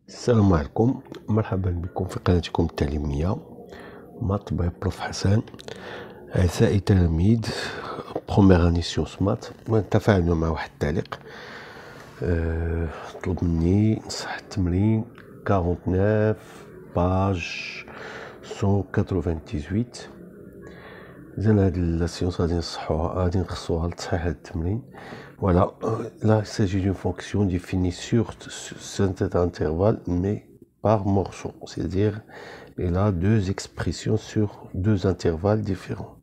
السلام عليكم، مرحبا بكم في قناتكم التعليمية مات باي بروف حسن. أعزائي التلاميذ بروميير اني سيونس مات، تفاعلنا مع واحد التعليق. طلب مني نصح التمرين 49 باج 198. إذن هاد السيونس غادي نصحوها، غادي نخصوها لتصحيح هاد التمرين. Voilà, là il s'agit d'une fonction définie sur cet intervalle mais par morceau, c'est-à-dire il a deux expressions sur deux intervalles différents.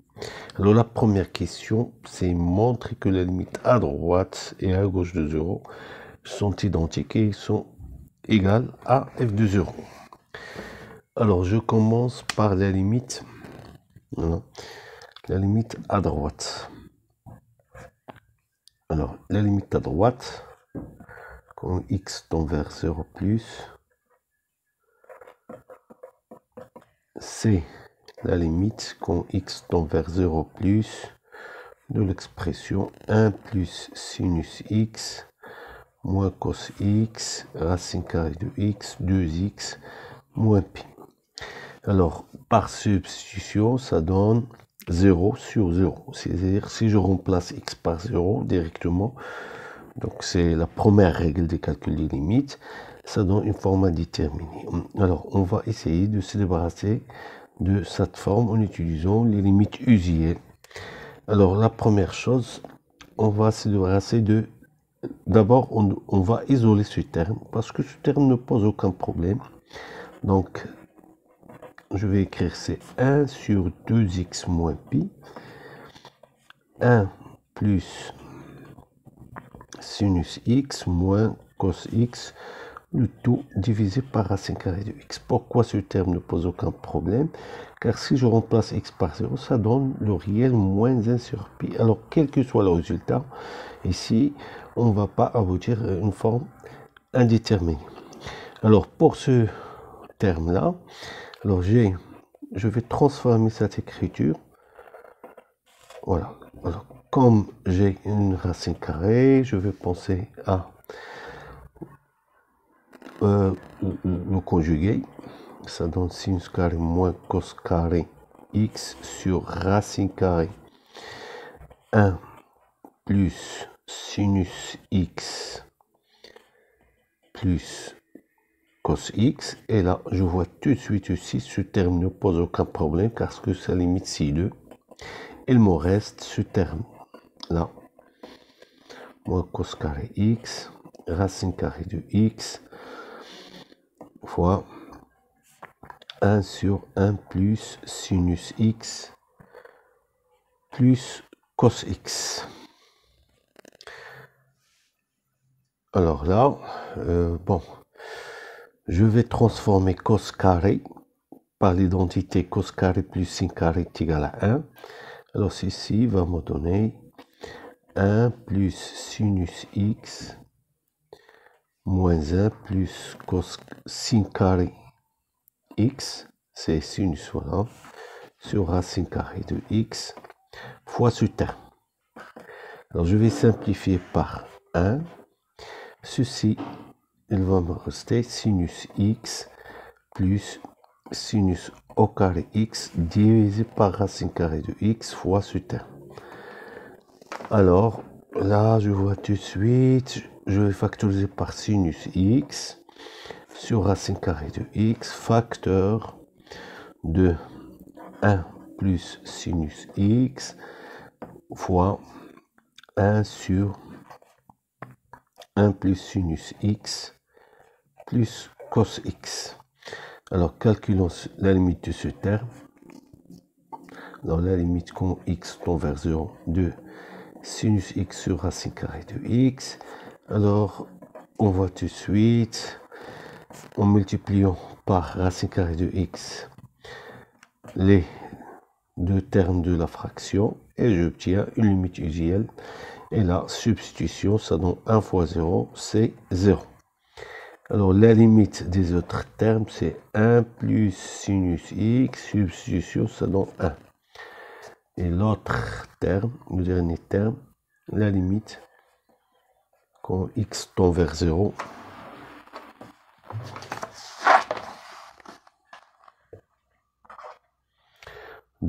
Alors la première question, c'est montrer que les limites à droite et à gauche de 0 sont identiques et sont égales à f de 0. Alors je commence par la limite, voilà, la limite à droite. Alors, la limite à droite, quand x tend vers 0 plus, c'est la limite quand x tend vers 0 plus de l'expression 1 plus sinus x moins cos x racine carrée de x 2x moins pi. Alors, par substitution, ça donne 0 sur 0. C'est-à-dire, si je remplace x par 0 directement, donc c'est la première règle des calculs des limites, ça donne une forme indéterminée. Alors, on va essayer de se débarrasser de cette forme en utilisant les limites usuelles. Alors, la première chose, on va se débarrasser de... D'abord, on va isoler ce terme, parce que ce terme ne pose aucun problème. Donc, je vais écrire c'est 1 sur 2x moins pi, 1 plus sinus x moins cos x, le tout divisé par racine carrée de x. Pourquoi ce terme ne pose aucun problème? Car si je remplace x par 0, ça donne le réel moins 1 sur pi. Alors, quel que soit le résultat, ici, on ne va pas aboutir à une forme indéterminée. Alors, pour ce terme-là, alors je vais transformer cette écriture. Voilà. Alors, comme j'ai une racine carrée, je vais penser à le conjugué. Ça donne sinus carré moins cos carré x sur racine carrée 1 plus sinus x plus cos x. Et là, je vois tout de suite aussi, ce terme ne pose aucun problème parce que ça limite ci2. Il me reste ce terme là, moins cos carré x, racine carrée de x, fois 1 sur 1 plus sinus x plus cos x. Alors là, bon, je vais transformer cos carré par l'identité cos carré plus sin carré est égal à 1. Alors ceci va me donner 1 plus sinus x moins 1 plus cos sin carré x, c'est sinus, voilà, sur racine carrée de x, fois ce terme. Alors je vais simplifier par 1. Ceci, il va me rester sinus x plus sinus au carré x divisé par racine carrée de x fois ce terme. Alors là, je vois tout de suite, je vais factoriser par sinus x sur racine carrée de x, facteur de 1 plus sinus x fois 1 sur 1 plus sinus x plus cos x. Alors, calculons la limite de ce terme. Dans la limite quand x tend vers 0 de sinus x sur racine carrée de x. Alors, on voit tout de suite, en multipliant par racine carrée de x les deux termes de la fraction, et j'obtiens une limite usuelle. Et la substitution, ça donne 1 fois 0, c'est 0. Alors, la limite des autres termes, c'est 1 plus sinus x, substitution, ça donne 1. Et l'autre terme, le dernier terme, la limite, quand x tend vers 0,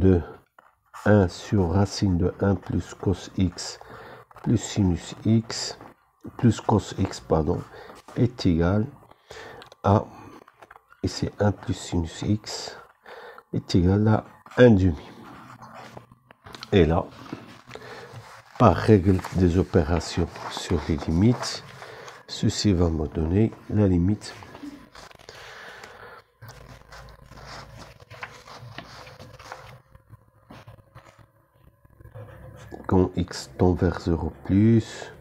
de 1 sur racine de 1 plus cos x plus sinus x plus cos x, pardon, est égal à, ici 1 plus sinus x est égal à 1 demi. Et là, par règle des opérations sur les limites, ceci va me donner la limite quand x tend vers 0 plus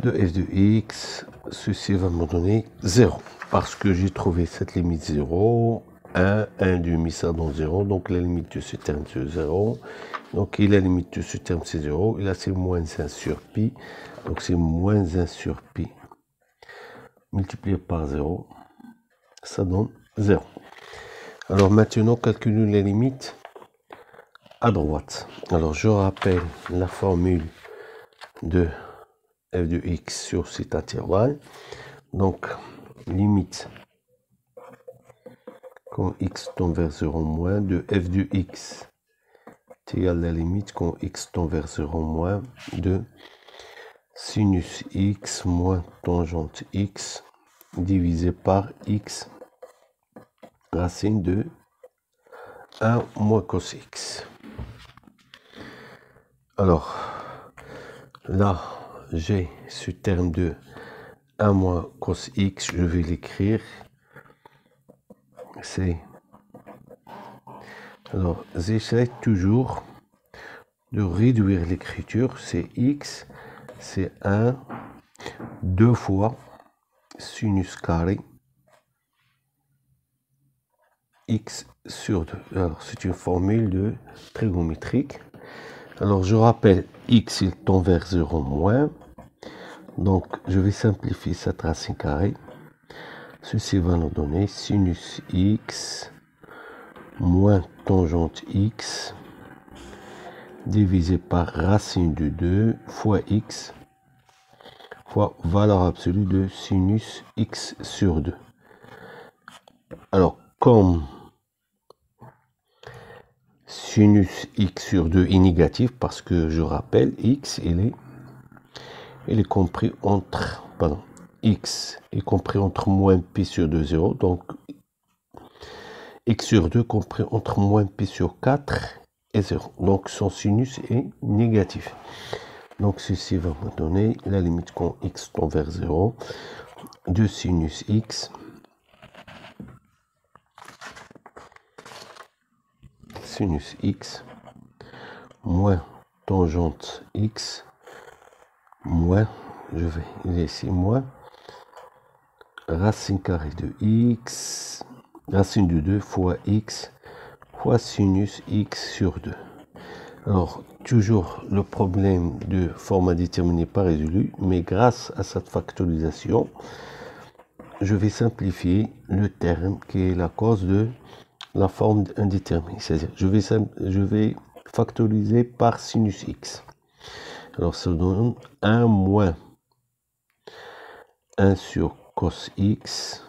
de f de x, ceci va me donner 0, parce que j'ai trouvé cette limite 0, 1 demi, ça donne 0, donc la limite de ce terme c'est 0, donc et la limite de ce terme c'est 0, et là c'est moins 1 sur pi, donc c'est moins 1 sur pi, multiplié par 0, ça donne 0. Alors maintenant, calculons les limites à droite. Alors je rappelle la formule de f de x sur cet intervalle. Donc limite quand x tend vers 0 moins de f de x est égal à la limite quand x tend vers 0 moins de sinus x moins tangente x divisé par x racine de 1 moins cos x. Alors là j'ai ce terme de 1 moins cos x, je vais l'écrire, c'est, alors j'essaie toujours de réduire l'écriture, c'est x, c'est 1, 2 fois sinus carré x sur 2. Alors c'est une formule de trigonométrique. Alors je rappelle, x il tend vers 0 moins, donc je vais simplifier cette racine carrée. Ceci va nous donner sinus x moins tangente x divisé par racine de 2 fois x fois valeur absolue de sinus x sur 2. Alors comme sinus x sur 2 est négatif, parce que je rappelle, x il est compris entre, pardon, x est compris entre moins pi sur 2, 0, donc x sur 2 compris entre moins pi sur 4 et 0. Donc son sinus est négatif. Donc ceci va me donner la limite quand x tend vers 0 de sinus x moins tangente x moins, je vais laisser moins racine carrée de x, racine de 2 fois x fois sinus x sur 2. Alors, toujours le problème de forme indéterminée pas résolu, mais grâce à cette factorisation, je vais simplifier le terme qui est la cause de la forme indéterminée. C'est-à-dire, je vais factoriser par sinus x. Alors, ça donne 1 moins 1 sur cos x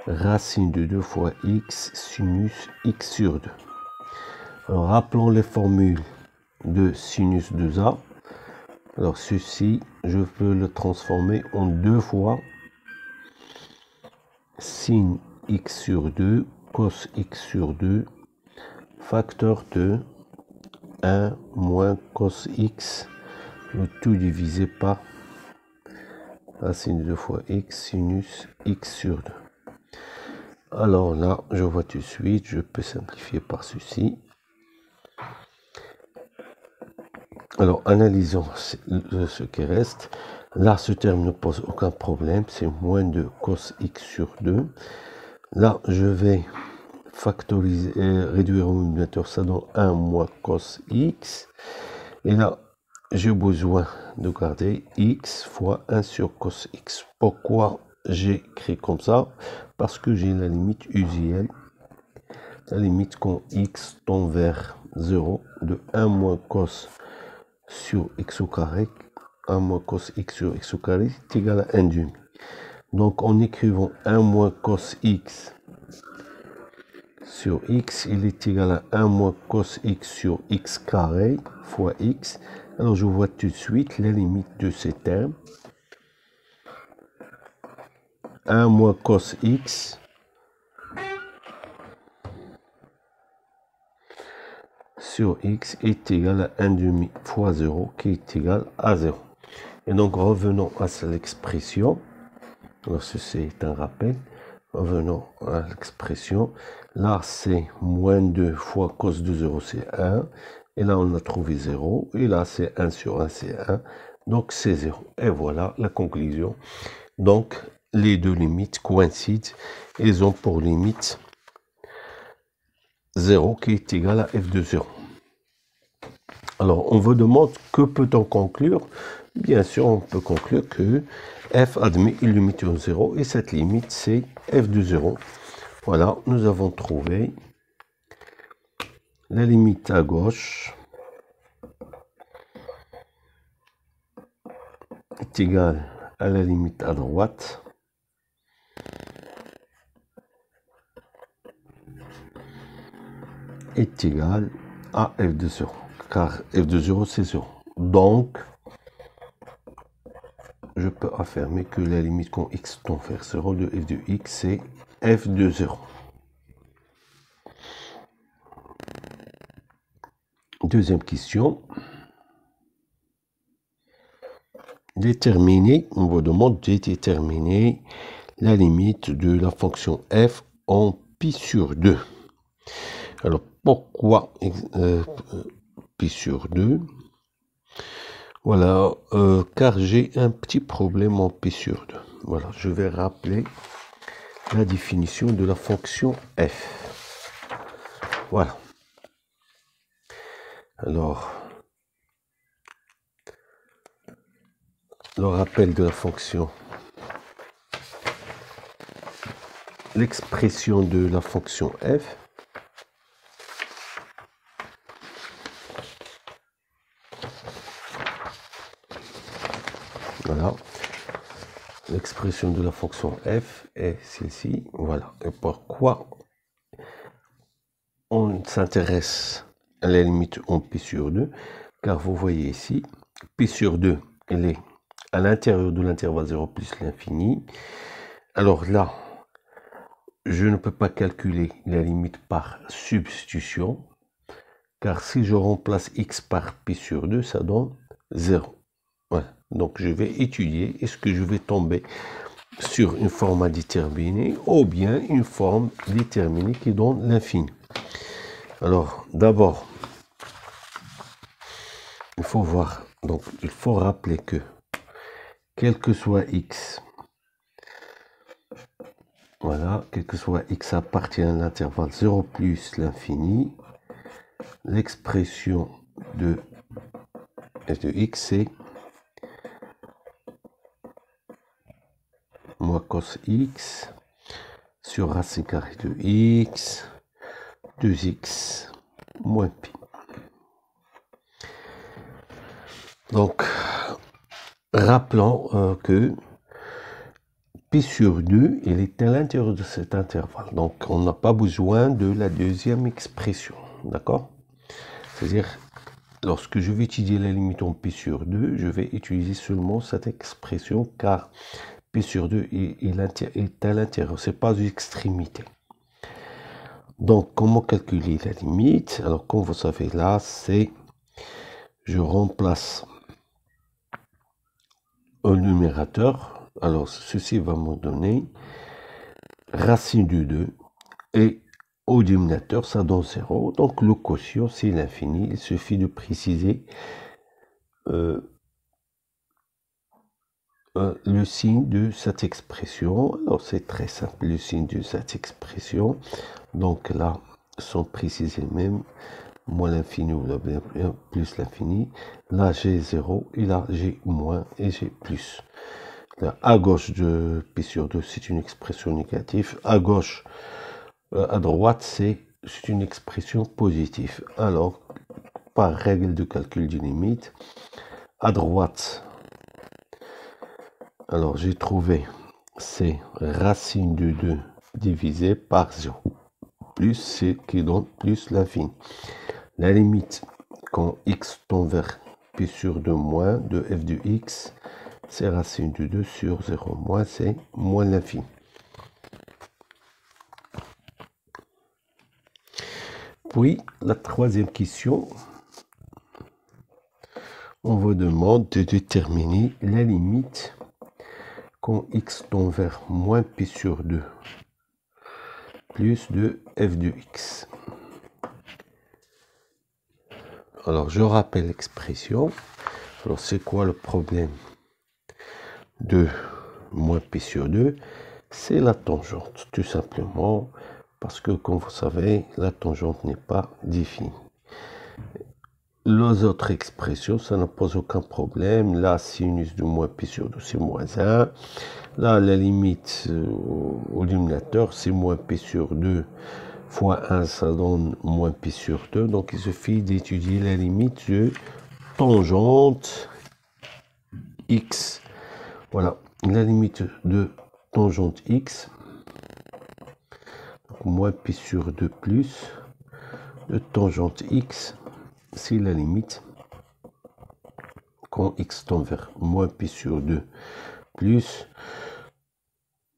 racine de 2 fois x sinus x sur 2. Alors, rappelons les formules de sinus 2a. Alors, ceci, je peux le transformer en 2 fois sin x sur 2 cos x sur 2 facteur de 1 moins cos x, le tout divisé par racine de 2 fois x sinus x sur 2. Alors là, je vois tout de suite, je peux simplifier par ceci. Alors, analysons ce qui reste. Là, ce terme ne pose aucun problème, c'est moins de cos x sur 2. Là, je vais factoriser, réduire au numérateur, ça donne 1 moins cos x. Et là, j'ai besoin de garder x fois 1 sur cos x. Pourquoi j'ai écrit comme ça? Parce que j'ai la limite usuelle, la limite quand x tend vers 0 de 1 moins cos sur x au carré, 1 moins cos x sur x au carré est égal à 1 demi. Donc en écrivant 1 moins cos x sur x, il est égal à 1 moins cos x sur x carré fois x. Alors je vois tout de suite la limite de ces termes. 1 moins cos x sur x est égal à 1 demi fois 0 qui est égal à 0. Et donc revenons à l'expression. Alors ceci est un rappel. Revenons à l'expression. Là c'est moins 2 fois cos de 0 c'est 1. Et là on a trouvé 0. Et là c'est 1 sur 1 c'est 1. Donc c'est 0. Et voilà la conclusion. Donc les deux limites coïncident. Ils ont pour limite 0 qui est égal à f de 0. Alors, on vous demande que peut-on conclure? Bien sûr, on peut conclure que f admet une limite de 0 et cette limite, c'est f de 0. Voilà, nous avons trouvé la limite à gauche est égale à la limite à droite. Est égale à f de 0. Car f de 0, c'est 0. Donc, je peux affirmer que la limite quand x tend vers 0 de f de x, c'est f de 0. Deuxième question. Déterminer, on vous demande de déterminer la limite de la fonction f en pi sur 2. Alors, pourquoi pi sur 2? Voilà, car j'ai un petit problème en pi sur 2. Voilà, je vais rappeler la définition de la fonction f. Voilà. Alors, le rappel de la fonction. L'expression de la fonction f. Voilà. L'expression de la fonction f est celle-ci. Voilà. Et pourquoi on s'intéresse à la limite en pi sur 2? Car vous voyez ici, pi sur 2, elle est à l'intérieur de l'intervalle 0 plus l'infini. Alors là, je ne peux pas calculer la limite par substitution. Car si je remplace x par pi sur 2, ça donne 0. Voilà. Donc je vais étudier, est-ce que je vais tomber sur une forme indéterminée ou bien une forme déterminée qui donne l'infini. Alors d'abord, il faut voir, donc il faut rappeler que quel que soit x, voilà, quel que soit x appartient à l'intervalle 0 plus l'infini, l'expression de f de x c'est moins cos x sur racine carrée de x, 2x moins pi. Donc, rappelons que pi sur 2, il est à l'intérieur de cet intervalle. Donc, on n'a pas besoin de la deuxième expression. D'accord? C'est-à-dire, lorsque je vais étudier la limite en pi sur 2, je vais utiliser seulement cette expression car pi sur 2 est à l'intérieur, c'est pas une extrémité. Donc, comment calculer la limite? Alors, comme vous savez là, c'est je remplace au numérateur. Alors, ceci va me donner racine de 2 et au dénominateur, ça donne 0. Donc, le quotient, c'est l'infini. Il suffit de préciser le signe de cette expression. Alors c'est très simple, le signe de cette expression. Donc là, sont précisés même, moins l'infini ou plus l'infini. Là j'ai 0 et là j'ai moins et j'ai plus. Là, à gauche de pi sur 2, c'est une expression négative. À gauche, à droite, c'est une expression positive. Alors, par règle de calcul d'une limite, à droite, alors j'ai trouvé c'est racine de 2 divisé par 0 plus c'est qui donne plus l'infini. La limite quand x tend vers p sur 2 moins de f de x, c'est racine de 2 sur 0 moins, c'est moins l'infini. Puis la troisième question, on vous demande de déterminer la limite quand x tend vers moins p sur 2 plus de f de x. Alors je rappelle l'expression. Alors c'est quoi le problème de moins p sur 2? C'est la tangente, tout simplement, parce que comme vous savez, la tangente n'est pas définie. Les autres expressions, ça ne pose aucun problème. La sinus de moins pi sur 2, c'est moins 1. Là, la limite au dénominateur, c'est moins pi sur 2 fois 1, ça donne moins pi sur 2. Donc, il suffit d'étudier la limite de tangente x. Voilà, la limite de tangente x, donc moins pi sur 2 plus de tangente x, c'est la limite quand x tend vers moins pi sur 2 plus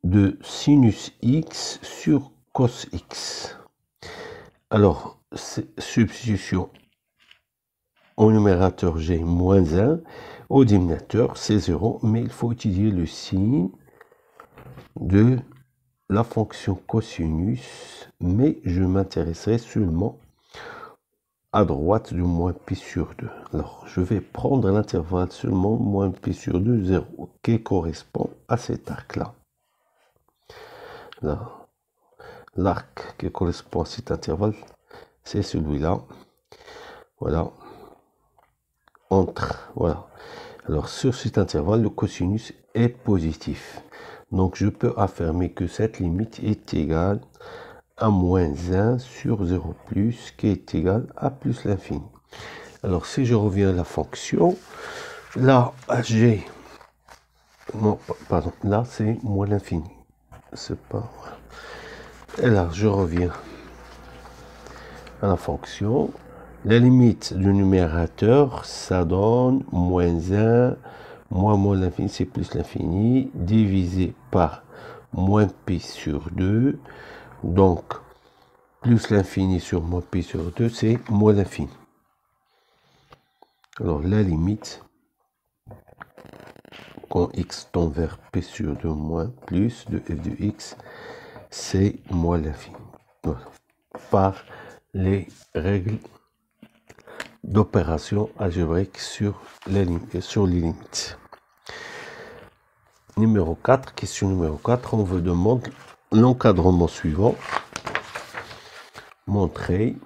de sinus x sur cos x. Alors, substitution au numérateur, j'ai moins 1, au dénominateur, c'est 0, mais il faut étudier le signe de la fonction cosinus, mais je m'intéresserai seulement à droite du moins pi sur 2. Alors, je vais prendre l'intervalle seulement moins pi sur 2, 0, qui correspond à cet arc-là. Là, l'arc qui correspond à cet intervalle, c'est celui-là. Voilà. Voilà. Alors, sur cet intervalle, le cosinus est positif. Donc, je peux affirmer que cette limite est égale à moins 1 sur 0 plus, qui est égal à plus l'infini. Alors, si je reviens à la fonction, là, j'ai... Non, pardon, là, c'est moins l'infini. C'est pas... Et là, je reviens à la fonction. La limite du numérateur, ça donne moins 1, moins l'infini, c'est plus l'infini, divisé par moins pi sur 2. Donc, plus l'infini sur moins pi sur 2, c'est moins l'infini. Alors, la limite, quand x tend vers p sur 2 moins plus de f de x, c'est moins l'infini. Voilà. Par les règles d'opération algébrique sur les limites. Numéro 4, question numéro 4, on vous demande l'encadrement suivant. Montrer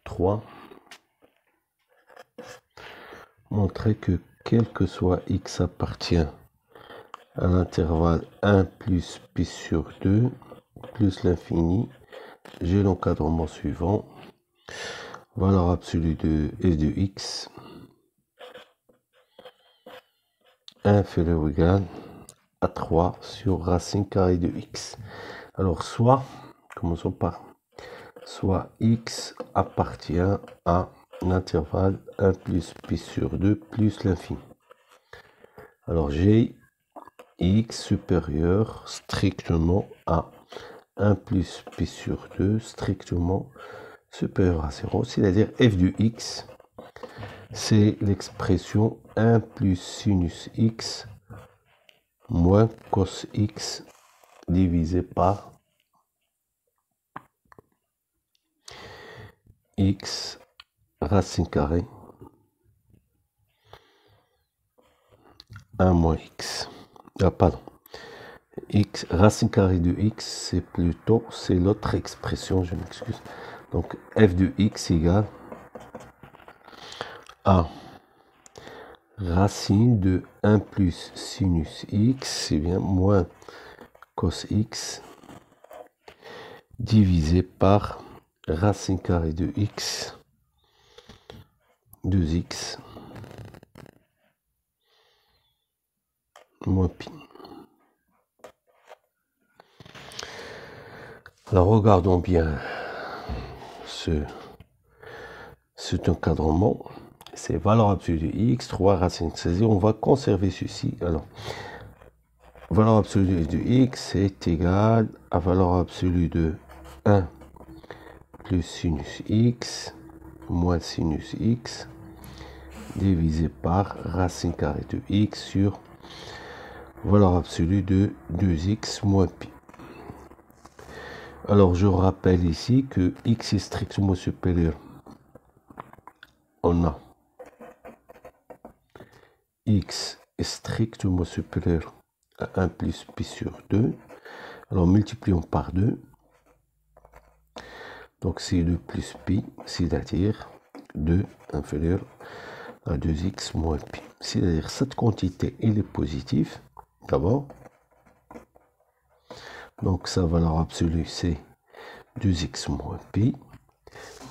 3. Montrer que quel que soit x appartient à l'intervalle 1 plus pi sur 2 plus l'infini, j'ai l'encadrement suivant. Valeur absolue de f de x inférieur ou égal à 3 sur racine carrée de x. Alors, commençons par, soit x appartient à l'intervalle 1 plus pi sur 2 plus l'infini. Alors, j'ai x supérieur strictement à 1 plus pi sur 2 strictement supérieur à 0, c'est-à-dire f de x, c'est l'expression 1 plus sinus x moins cos x divisé par x racine carrée 1 moins x. Ah, pardon. X racine carrée de x, c'est l'autre expression, je m'excuse. Donc f de x égale à racine de 1 plus sinus x, c'est bien moins cos x divisé par racine carrée de x 2x moins pi. Alors regardons bien cet encadrement. C'est valeur absolue de x, 3 racine de 16. On va conserver ceci. Alors, valeur absolue de x est égal à valeur absolue de 1 plus sinus x moins sinus x divisé par racine carrée de x sur valeur absolue de 2x moins pi. Alors je rappelle ici que x est strictement supérieur. On a x est strictement supérieur à 1 plus pi sur 2. Alors multiplions par 2. Donc c'est 2 plus pi, c'est-à-dire 2 inférieur à 2x moins pi. C'est-à-dire cette quantité, elle est positive, d'abord. Donc sa valeur absolue, c'est 2x moins pi.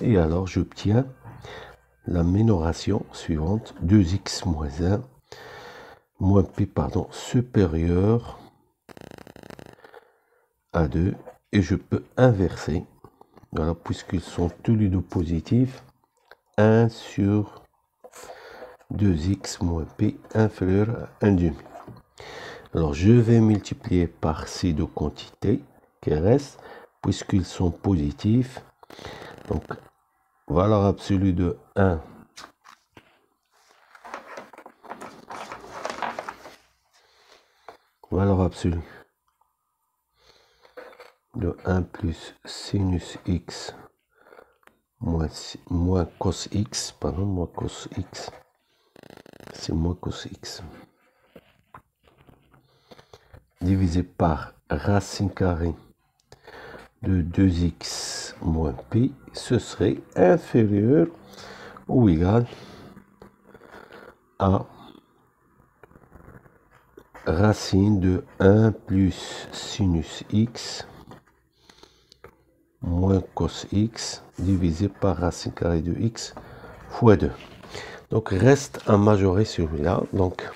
Et alors j'obtiens la minoration suivante, 2x moins 1, moins pi, pardon, supérieur à 2. Et je peux inverser, voilà, puisqu'ils sont tous les deux positifs, 1 sur 2x moins pi inférieur à 1 demi. Alors je vais multiplier par ces deux quantités qui restent, puisqu'ils sont positifs. Donc valeur absolue de 1 valeur absolue de 1 plus sinus x moins cos x, pardon, moins cos x, c'est moins cos x, divisé par racine carrée de 2x moins pi, ce serait inférieur ou égal à racine de 1 plus sinus x moins cos x divisé par racine carrée de x fois 2. Donc reste à majorer celui-là. Donc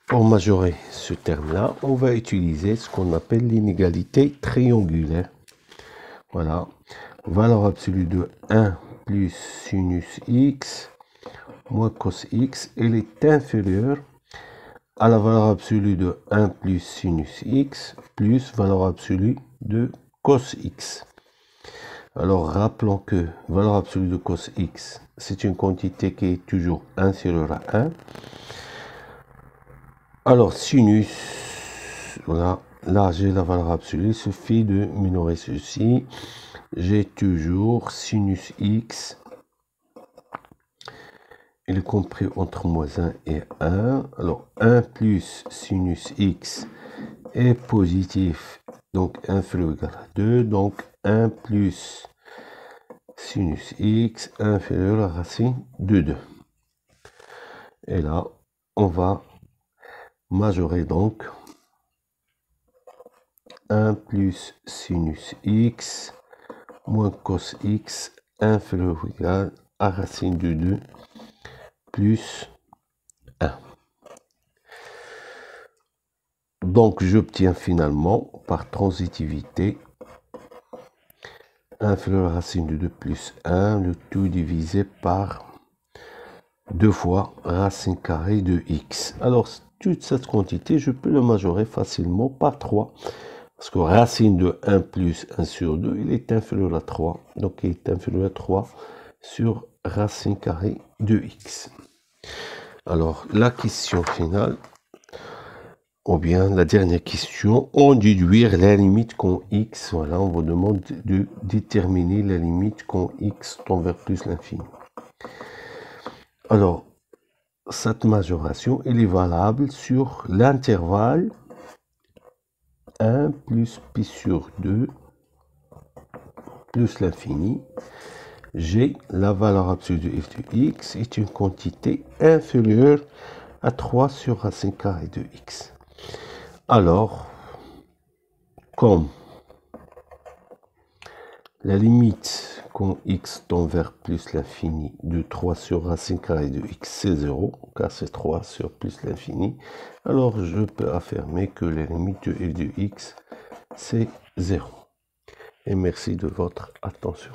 pour majorer ce terme-là, on va utiliser ce qu'on appelle l'inégalité triangulaire. Voilà. Valeur absolue de 1 plus sinus x moins cos x, elle est inférieure à la valeur absolue de 1 plus sinus x plus valeur absolue de cos x. Alors rappelons que valeur absolue de cos x, c'est une quantité qui est toujours inférieure à 1. Alors sinus, voilà, là j'ai la valeur absolue, il suffit de minorer ceci. J'ai toujours sinus x, il est compris entre moins 1 et 1. Alors 1 plus sinus x est positif, donc inférieur ou égal à 2. Donc 1 plus sinus x inférieur à la racine de 2. Et là, on va majorer donc 1 plus sinus x moins cos x inférieur ou égal à racine de 2 plus 1. Donc j'obtiens finalement par transitivité inférieur à la racine de 2 plus 1, le tout divisé par 2 fois racine carrée de x. Alors toute cette quantité, je peux le majorer facilement par 3. Parce que racine de 1 plus 1 sur 2, il est inférieur à 3. Donc il est inférieur à 3 sur racine carrée de x. Alors la question finale, ou bien la dernière question, on déduire la limite quand x, voilà, on vous demande de déterminer la limite quand x tend vers plus l'infini. Alors, cette majoration, elle est valable sur l'intervalle 1 plus pi sur 2 plus l'infini. G, la valeur absolue de f de x, est une quantité inférieure à 3 sur racine carrée de x. Alors, comme la limite quand x tend vers plus l'infini de 3 sur racine carrée de x, c'est 0, car c'est 3 sur plus l'infini, alors je peux affirmer que la limite de f de x, c'est 0. et merci de votre attention.